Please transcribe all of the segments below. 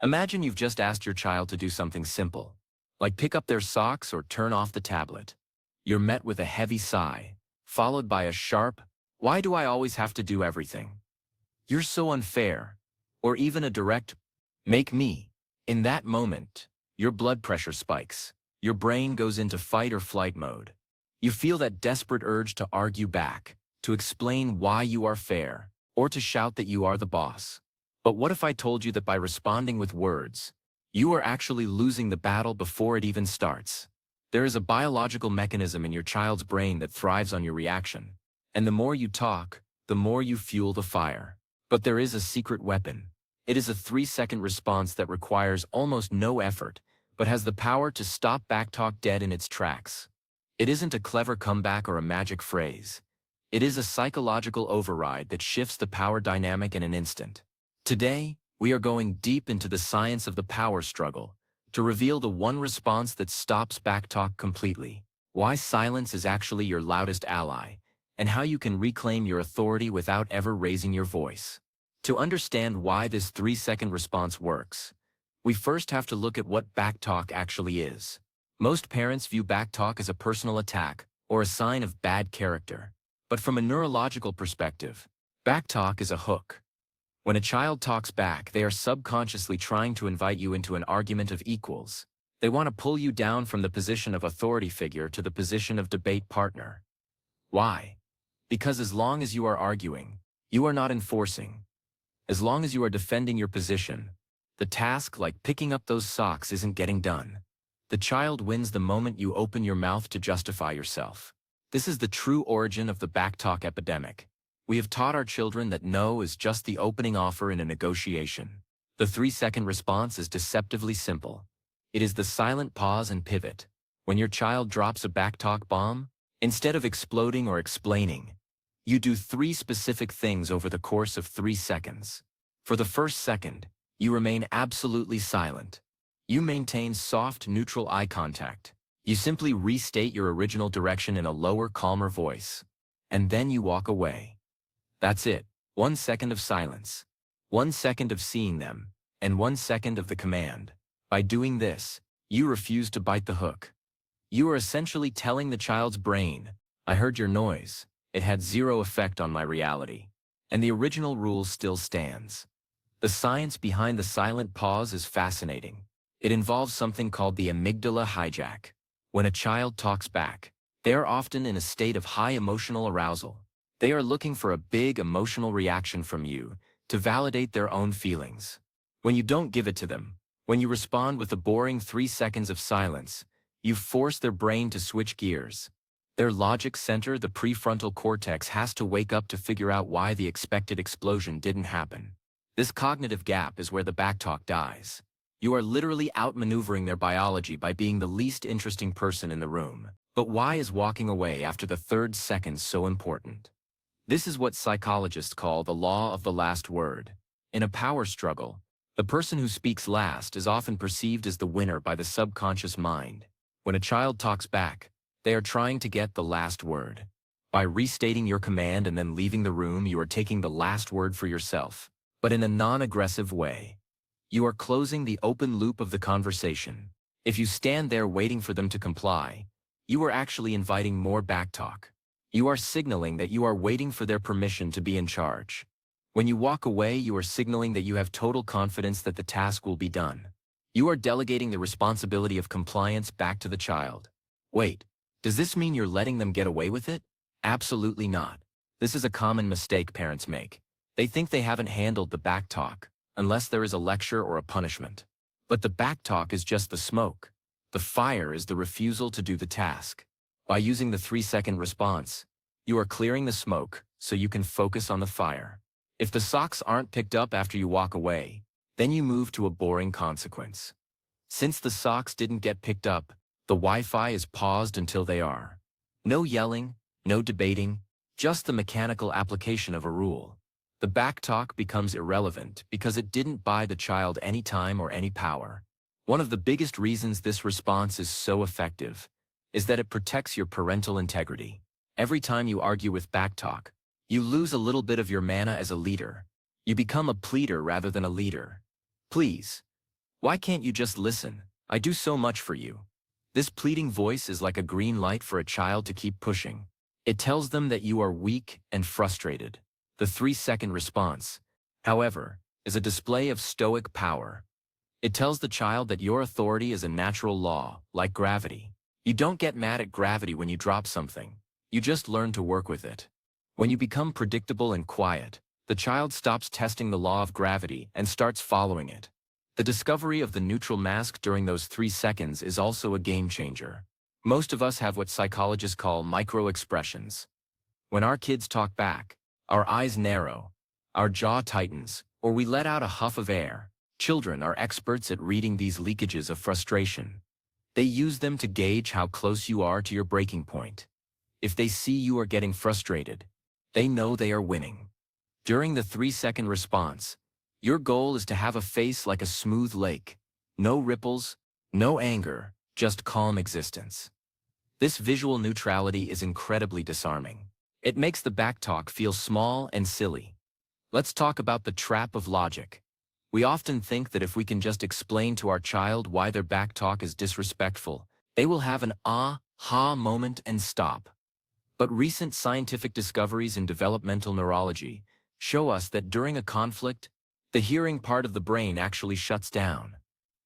Imagine you've just asked your child to do something simple, like pick up their socks or turn off the tablet. You're met with a heavy sigh, followed by a sharp, "Why do I always have to do everything? You're so unfair," or even a direct, "Make me." In that moment, your blood pressure spikes. Your brain goes into fight or flight mode. You feel that desperate urge to argue back, to explain why you are fair, or to shout that you are the boss. But what if I told you that by responding with words, you are actually losing the battle before it even starts? There is a biological mechanism in your child's brain that thrives on your reaction. And the more you talk, the more you fuel the fire. But there is a secret weapon. It is a 3-second response that requires almost no effort, but has the power to stop backtalk dead in its tracks. It isn't a clever comeback or a magic phrase. It is a psychological override that shifts the power dynamic in an instant. Today, we are going deep into the science of the power struggle to reveal the one response that stops backtalk completely, why silence is actually your loudest ally, and how you can reclaim your authority without ever raising your voice. To understand why this 3-second response works, we first have to look at what backtalk actually is. Most parents view backtalk as a personal attack or a sign of bad character. But from a neurological perspective, backtalk is a hook. When a child talks back, they are subconsciously trying to invite you into an argument of equals. They want to pull you down from the position of authority figure to the position of debate partner. Why? Because as long as you are arguing, you are not enforcing. As long as you are defending your position, the task like picking up those socks isn't getting done. The child wins the moment you open your mouth to justify yourself. This is the true origin of the backtalk epidemic. We have taught our children that no is just the opening offer in a negotiation. The 3-second response is deceptively simple. It is the silent pause and pivot. When your child drops a backtalk bomb, instead of exploding or explaining, you do 3 specific things over the course of 3 seconds. For the first second, you remain absolutely silent. You maintain soft, neutral eye contact. You simply restate your original direction in a lower, calmer voice. And then you walk away. That's it. 1 second of silence. 1 second of seeing them. And 1 second of the command. By doing this, you refuse to bite the hook. You are essentially telling the child's brain, "I heard your noise. It had 0 effect on my reality." And the original rule still stands. The science behind the silent pause is fascinating. It involves something called the amygdala hijack. When a child talks back, they are often in a state of high emotional arousal. They are looking for a big emotional reaction from you to validate their own feelings. When you don't give it to them, when you respond with a boring 3 seconds of silence, you force their brain to switch gears. Their logic center, the prefrontal cortex, has to wake up to figure out why the expected explosion didn't happen. This cognitive gap is where the backtalk dies. You are literally outmaneuvering their biology by being the least interesting person in the room. But why is walking away after the 3rd second so important? This is what psychologists call the law of the last word. In a power struggle, the person who speaks last is often perceived as the winner by the subconscious mind. When a child talks back, they are trying to get the last word. By restating your command and then leaving the room, you are taking the last word for yourself, but in a non-aggressive way. You are closing the open loop of the conversation. If you stand there waiting for them to comply, you are actually inviting more backtalk. You are signaling that you are waiting for their permission to be in charge. When you walk away, you are signaling that you have total confidence that the task will be done. You are delegating the responsibility of compliance back to the child. Wait, does this mean you're letting them get away with it? Absolutely not. This is a common mistake parents make. They think they haven't handled the backtalk, unless there is a lecture or a punishment. But the backtalk is just the smoke. The fire is the refusal to do the task. By using the 3-second response, you are clearing the smoke so you can focus on the fire. If the socks aren't picked up after you walk away, then you move to a boring consequence. Since the socks didn't get picked up, the Wi-Fi is paused until they are. No yelling, no debating, just the mechanical application of a rule. The backtalk becomes irrelevant because it didn't buy the child any time or any power. One of the biggest reasons this response is so effective is that it protects your parental integrity. Every time you argue with backtalk, you lose a little bit of your mana as a leader. You become a pleader rather than a leader. Please, Why can't you just listen? I do so much for you. This pleading voice is like a green light for a child to keep pushing. It tells them that you are weak and frustrated. The 3-second response, however, is a display of stoic power. It tells the child that your authority is a natural law, like gravity. You don't get mad at gravity when you drop something. You just learn to work with it. When you become predictable and quiet, the child stops testing the law of gravity and starts following it. The discovery of the neutral mask during those 3 seconds is also a game changer. Most of us have what psychologists call micro-expressions. When our kids talk back, our eyes narrow, our jaw tightens, or we let out a huff of air. Children are experts at reading these leakages of frustration. They use them to gauge how close you are to your breaking point. If they see you are getting frustrated, they know they are winning. During the 3-second response, your goal is to have a face like a smooth lake. No ripples, no anger, just calm existence. This visual neutrality is incredibly disarming. It makes the backtalk feel small and silly. Let's talk about the trap of logic. We often think that if we can just explain to our child why their backtalk is disrespectful, they will have an aha moment and stop. But recent scientific discoveries in developmental neurology show us that during a conflict, the hearing part of the brain actually shuts down.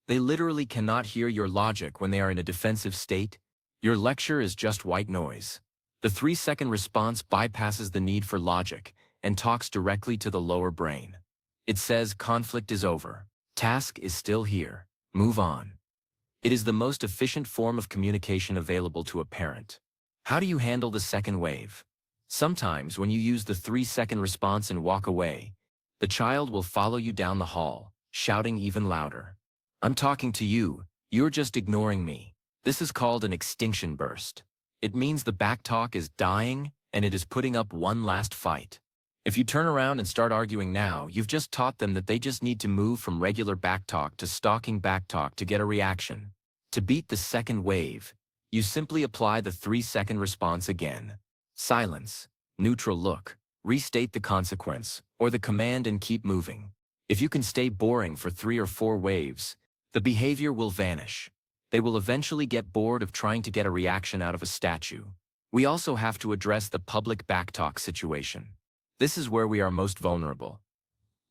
They literally cannot hear your logic when they are in a defensive state. Your lecture is just white noise. The 3-second response bypasses the need for logic and talks directly to the lower brain. It says conflict is over. Task is still here. Move on. It is the most efficient form of communication available to a parent. How do you handle the second wave? Sometimes when you use the 3-second response and walk away, the child will follow you down the hall, shouting even louder. I'm talking to you, you're just ignoring me. This is called an extinction burst. It means the backtalk is dying and it is putting up one last fight. If you turn around and start arguing now, you've just taught them that they just need to move from regular backtalk to stalking backtalk to get a reaction. To beat the second wave, you simply apply the 3-second response again. Silence, neutral look, restate the consequence, or the command and keep moving. If you can stay boring for 3 or 4 waves, the behavior will vanish. They will eventually get bored of trying to get a reaction out of a statue. We also have to address the public backtalk situation. This is where we are most vulnerable.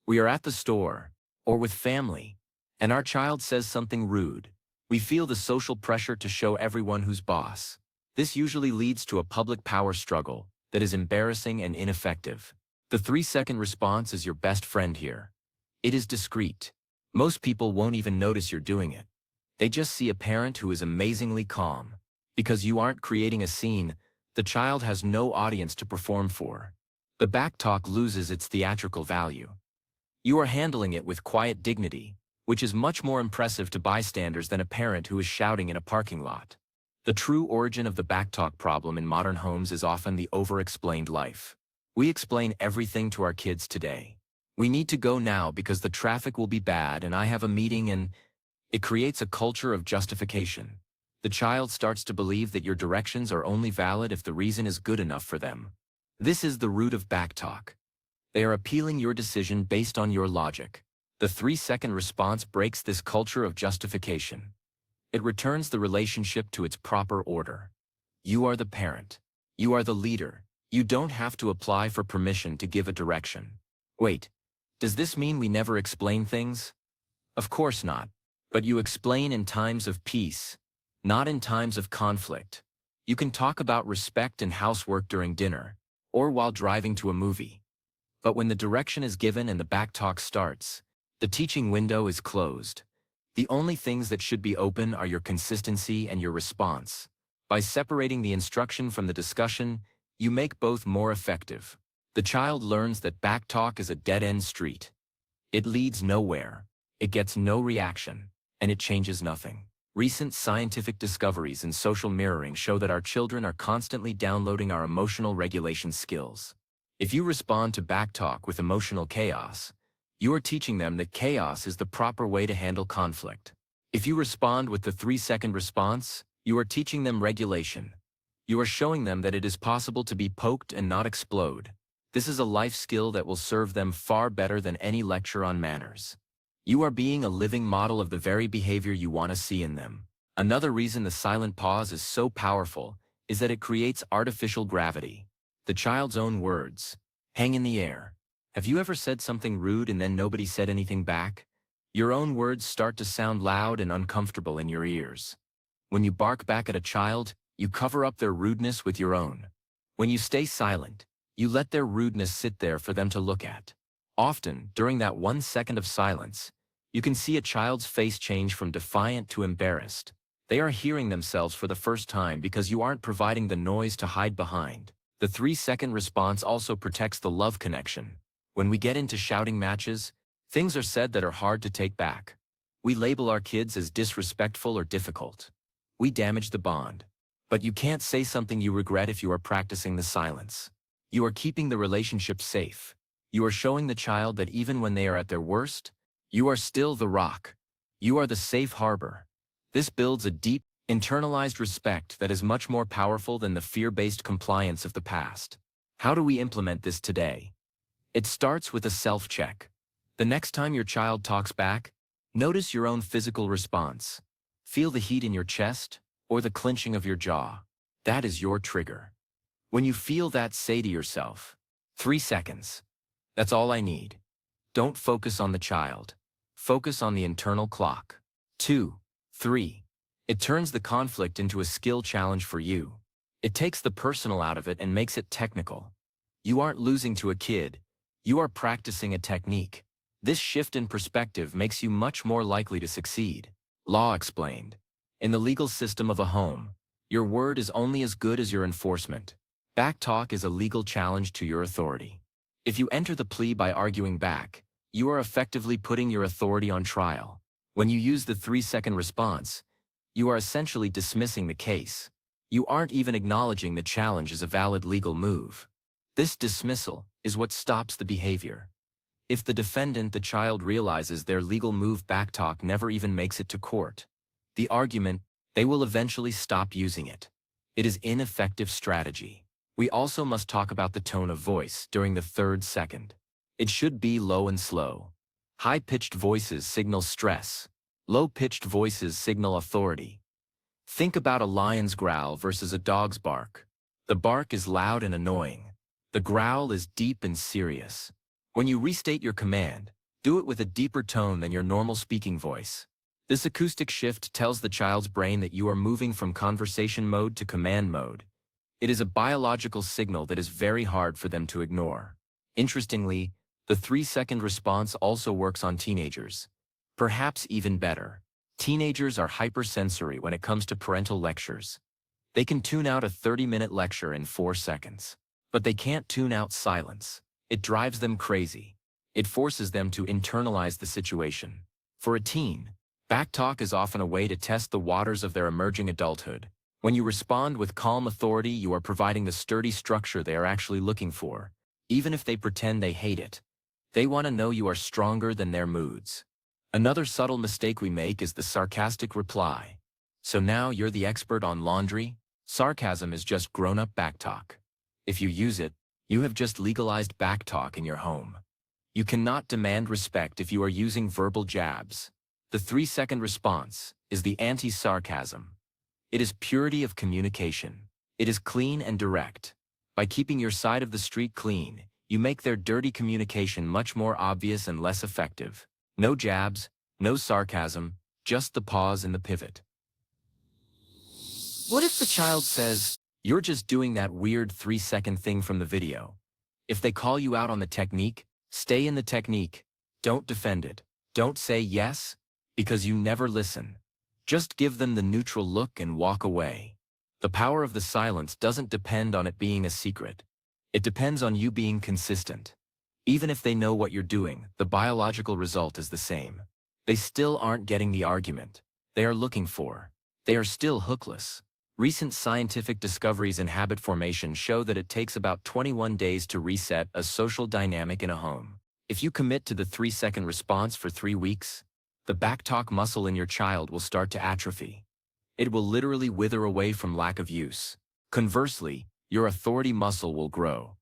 We are at the store, or with family, and our child says something rude. We feel the social pressure to show everyone who's boss. This usually leads to a public power struggle that is embarrassing and ineffective. The 3-second response is your best friend here. It is discreet. Most people won't even notice you're doing it. They just see a parent who is amazingly calm. Because you aren't creating a scene, the child has no audience to perform for. The backtalk loses its theatrical value. You are handling it with quiet dignity, which is much more impressive to bystanders than a parent who is shouting in a parking lot. The true origin of the backtalk problem in modern homes is often the over-explained life. We explain everything to our kids today. We need to go now because the traffic will be bad and I have a meeting, and it creates a culture of justification. The child starts to believe that your directions are only valid if the reason is good enough for them. This is the root of backtalk. They are appealing your decision based on your logic. The 3-second response breaks this culture of justification. It returns the relationship to its proper order. You are the parent. You are the leader. You don't have to apply for permission to give a direction. Wait, does this mean we never explain things? Of course not. But you explain in times of peace, not in times of conflict. You can talk about respect and housework during dinner, or while driving to a movie. But when the direction is given and the backtalk starts, the teaching window is closed. The only things that should be open are your consistency and your response. By separating the instruction from the discussion, you make both more effective. The child learns that backtalk is a dead-end street. It leads nowhere, it gets no reaction, and it changes nothing. Recent scientific discoveries in social mirroring show that our children are constantly downloading our emotional regulation skills. If you respond to backtalk with emotional chaos, you are teaching them that chaos is the proper way to handle conflict. If you respond with the 3-second response, you are teaching them regulation. You are showing them that it is possible to be poked and not explode. This is a life skill that will serve them far better than any lecture on manners. You are being a living model of the very behavior you want to see in them. Another reason the silent pause is so powerful is that it creates artificial gravity. The child's own words hang in the air. Have you ever said something rude and then nobody said anything back? Your own words start to sound loud and uncomfortable in your ears. When you bark back at a child, you cover up their rudeness with your own. When you stay silent, you let their rudeness sit there for them to look at. Often, during that 1 second of silence, you can see a child's face change from defiant to embarrassed. They are hearing themselves for the first time because you aren't providing the noise to hide behind. The 3-second response also protects the love connection. When we get into shouting matches, things are said that are hard to take back. We label our kids as disrespectful or difficult. We damage the bond. But you can't say something you regret if you are practicing the silence. You are keeping the relationship safe. You are showing the child that even when they are at their worst, you are still the rock. You are the safe harbor. This builds a deep, internalized respect that is much more powerful than the fear-based compliance of the past. How do we implement this today? It starts with a self-check. The next time your child talks back, notice your own physical response. Feel the heat in your chest or the clenching of your jaw. That is your trigger. When you feel that, say to yourself, 3 seconds. That's all I need. Don't focus on the child. Focus on the internal clock. 2, 3. It turns the conflict into a skill challenge for you. It takes the personal out of it and makes it technical. You aren't losing to a kid. You are practicing a technique. This shift in perspective makes you much more likely to succeed. Law explained. In the legal system of a home, your word is only as good as your enforcement. Backtalk is a legal challenge to your authority. If you enter the plea by arguing back, you are effectively putting your authority on trial. When you use the 3-second response, you are essentially dismissing the case. You aren't even acknowledging the challenge as a valid legal move. This dismissal is what stops the behavior. If the defendant, the child, realizes their legal move, backtalk never even makes it to court. The argument, they will eventually stop using it. It is ineffective strategy. We also must talk about the tone of voice during the 3rd second. It should be low and slow. High-pitched voices signal stress. Low-pitched voices signal authority. Think about a lion's growl versus a dog's bark. The bark is loud and annoying. The growl is deep and serious. When you restate your command, do it with a deeper tone than your normal speaking voice. This acoustic shift tells the child's brain that you are moving from conversation mode to command mode. It is a biological signal that is very hard for them to ignore. Interestingly, the 3-second response also works on teenagers. Perhaps even better. Teenagers are hypersensory when it comes to parental lectures. They can tune out a 30-minute lecture in 4 seconds. But they can't tune out silence. It drives them crazy. It forces them to internalize the situation. For a teen, backtalk is often a way to test the waters of their emerging adulthood. When you respond with calm authority, you are providing the sturdy structure they are actually looking for. Even if they pretend they hate it, they want to know you are stronger than their moods. Another subtle mistake we make is the sarcastic reply. So now you're the expert on laundry? Sarcasm is just grown-up backtalk. If you use it, you have just legalized backtalk in your home. You cannot demand respect if you are using verbal jabs. The 3-second response is the anti-sarcasm. It is purity of communication. It is clean and direct. By keeping your side of the street clean, you make their dirty communication much more obvious and less effective. No jabs, no sarcasm, just the pause and the pivot. What if the child says, "You're just doing that weird 3-second thing from the video"? If they call you out on the technique, stay in the technique. Don't defend it. Don't say yes, because you never listen. Just give them the neutral look and walk away. The power of the silence doesn't depend on it being a secret. It depends on you being consistent. Even if they know what you're doing, the biological result is the same. They still aren't getting the argument they are looking for. They are still hookless. Recent scientific discoveries in habit formation show that it takes about 21 days to reset a social dynamic in a home. If you commit to the 3-second response for 3 weeks, the backtalk muscle in your child will start to atrophy. It will literally wither away from lack of use. Conversely, your authority muscle will grow.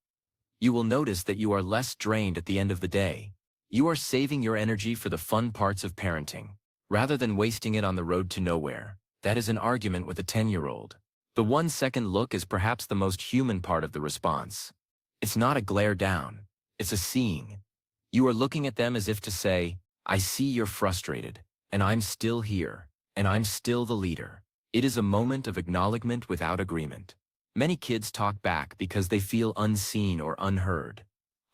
You will notice that you are less drained at the end of the day. You are saving your energy for the fun parts of parenting, rather than wasting it on the road to nowhere. That is an argument with a 10-year-old. The 1-second look is perhaps the most human part of the response. It's not a glare down, it's a seeing. You are looking at them as if to say, I see you're frustrated, and I'm still here, and I'm still the leader. It is a moment of acknowledgement without agreement. Many kids talk back because they feel unseen or unheard.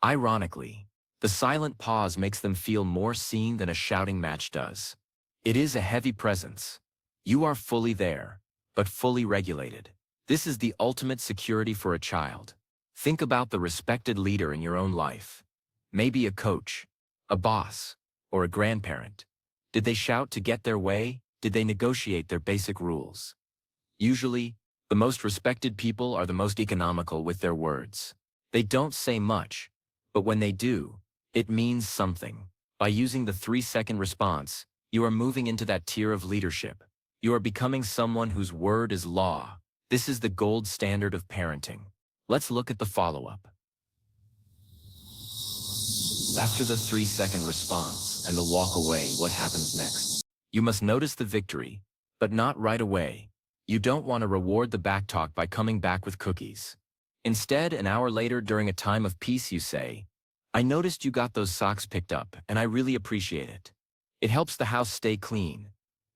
Ironically, the silent pause makes them feel more seen than a shouting match does. It is a heavy presence. You are fully there, but fully regulated. This is the ultimate security for a child. Think about the respected leader in your own life. Maybe a coach, a boss, or a grandparent. Did they shout to get their way? Did they negotiate their basic rules? Usually, the most respected people are the most economical with their words. They don't say much, but when they do, it means something. By using the 3-second response, you are moving into that tier of leadership. You are becoming someone whose word is law. This is the gold standard of parenting. Let's look at the follow-up. After the 3-second response and the walk away, what happens next? You must notice the victory, but not right away. You don't want to reward the backtalk by coming back with cookies. Instead, an hour later during a time of peace, you say, I noticed you got those socks picked up, and I really appreciate it. It helps the house stay clean.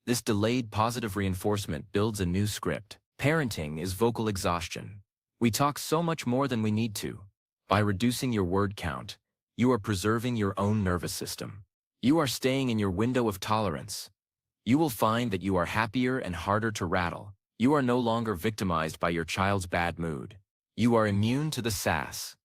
This delayed positive reinforcement builds a new script. Parenting is vocal exhaustion. We talk so much more than we need to. By reducing your word count, you are preserving your own nervous system. You are staying in your window of tolerance. You will find that you are happier and harder to rattle. You are no longer victimized by your child's bad mood. You are immune to the sass.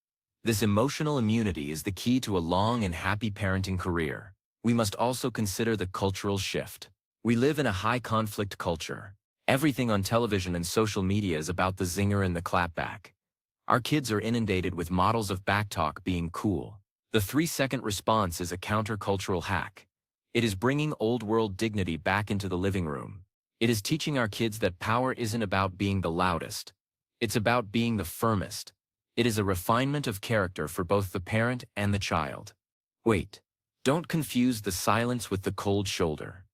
This emotional immunity is the key to a long and happy parenting career. We must also consider the cultural shift. We live in a high-conflict culture. Everything on television and social media is about the zinger and the clapback. Our kids are inundated with models of backtalk being cool. The 3-second response is a countercultural hack. It is bringing old-world dignity back into the living room. It is teaching our kids that power isn't about being the loudest. It's about being the firmest. It is a refinement of character for both the parent and the child. Wait, don't confuse the silence with the cold shoulder.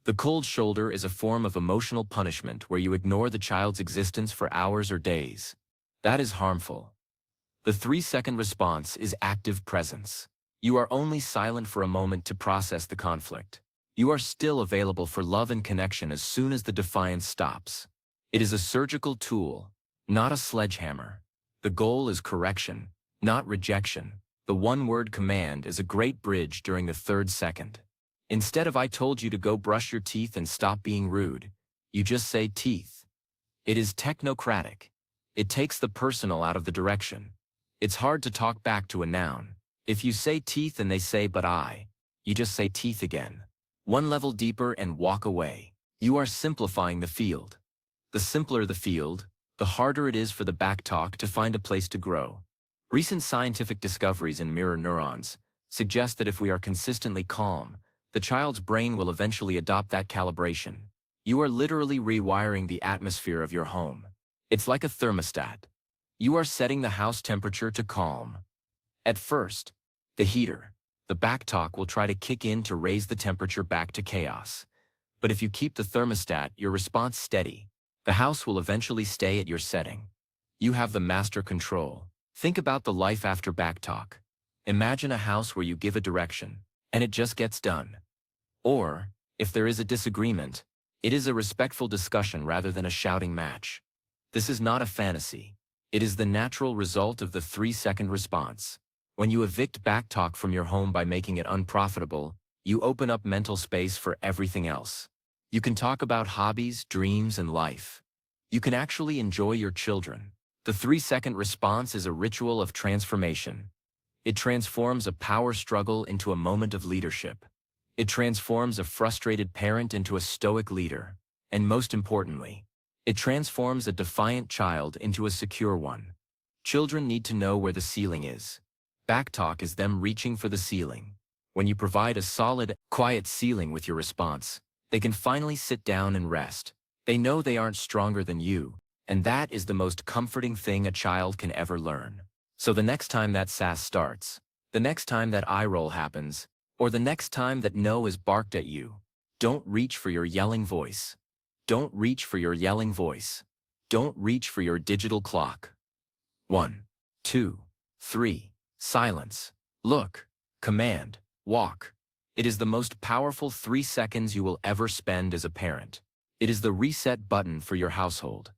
The cold shoulder is a form of emotional punishment where you ignore the child's existence for hours or days. That is harmful. The 3-second response is active presence. You are only silent for a moment to process the conflict. You are still available for love and connection as soon as the defiance stops. It is a surgical tool, not a sledgehammer. The goal is correction, not rejection. The one-word command is a great bridge during the 3rd second. Instead of I told you to go brush your teeth and stop being rude, you just say teeth. It is technocratic. It takes the personal out of the direction. It's hard to talk back to a noun. If you say teeth and they say but you just say teeth again. One level deeper and walk away. You are simplifying the field. The simpler the field, the harder it is for the backtalk to find a place to grow. Recent scientific discoveries in mirror neurons suggest that if we are consistently calm, the child's brain will eventually adopt that calibration. You are literally rewiring the atmosphere of your home. It's like a thermostat. You are setting the house temperature to calm. At first, the backtalk will try to kick in to raise the temperature back to chaos. But if you keep the thermostat, your response steady, the house will eventually stay at your setting. You have the master control. Think about the life after backtalk. Imagine a house where you give a direction, and it just gets done. Or, if there is a disagreement, it is a respectful discussion rather than a shouting match. This is not a fantasy. It is the natural result of the 3-second response. When you evict backtalk from your home by making it unprofitable, you open up mental space for everything else. You can talk about hobbies, dreams, and life. You can actually enjoy your children. The 3-second response is a ritual of transformation. It transforms a power struggle into a moment of leadership. It transforms a frustrated parent into a stoic leader. And most importantly, it transforms a defiant child into a secure one. Children need to know where the ceiling is. Backtalk is them reaching for the ceiling. When you provide a solid, quiet ceiling with your response, they can finally sit down and rest. They know they aren't stronger than you, and that is the most comforting thing a child can ever learn. So the next time that sass starts, the next time that eye roll happens, Or the next time that no is barked at you, don't reach for your yelling voice. Don't reach for your yelling voice. Don't reach for your digital clock. 1, 2, 3. Silence. Look. Command. Walk. It is the most powerful 3 seconds you will ever spend as a parent. It is the reset button for your household.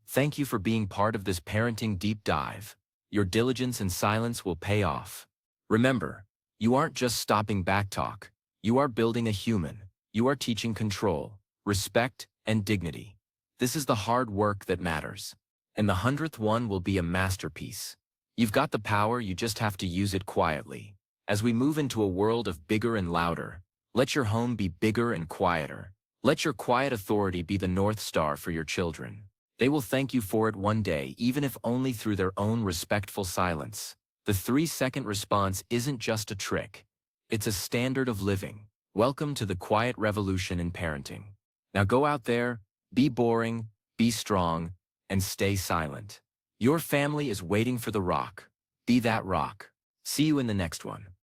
Thank you for being part of this parenting deep dive. Your diligence and silence will pay off. Remember, you aren't just stopping backtalk. You are building a human. You are teaching control, respect, and dignity. This is the hard work that matters. And the 100th one will be a masterpiece. You've got the power, you just have to use it quietly. As we move into a world of bigger and louder, let your home be bigger and quieter. Let your quiet authority be the North Star for your children. They will thank you for it one day, even if only through their own respectful silence. The 3-second response isn't just a trick. It's a standard of living. Welcome to the quiet revolution in parenting. Now go out there, be boring, be strong, and stay silent. Your family is waiting for the rock. Be that rock. See you in the next one.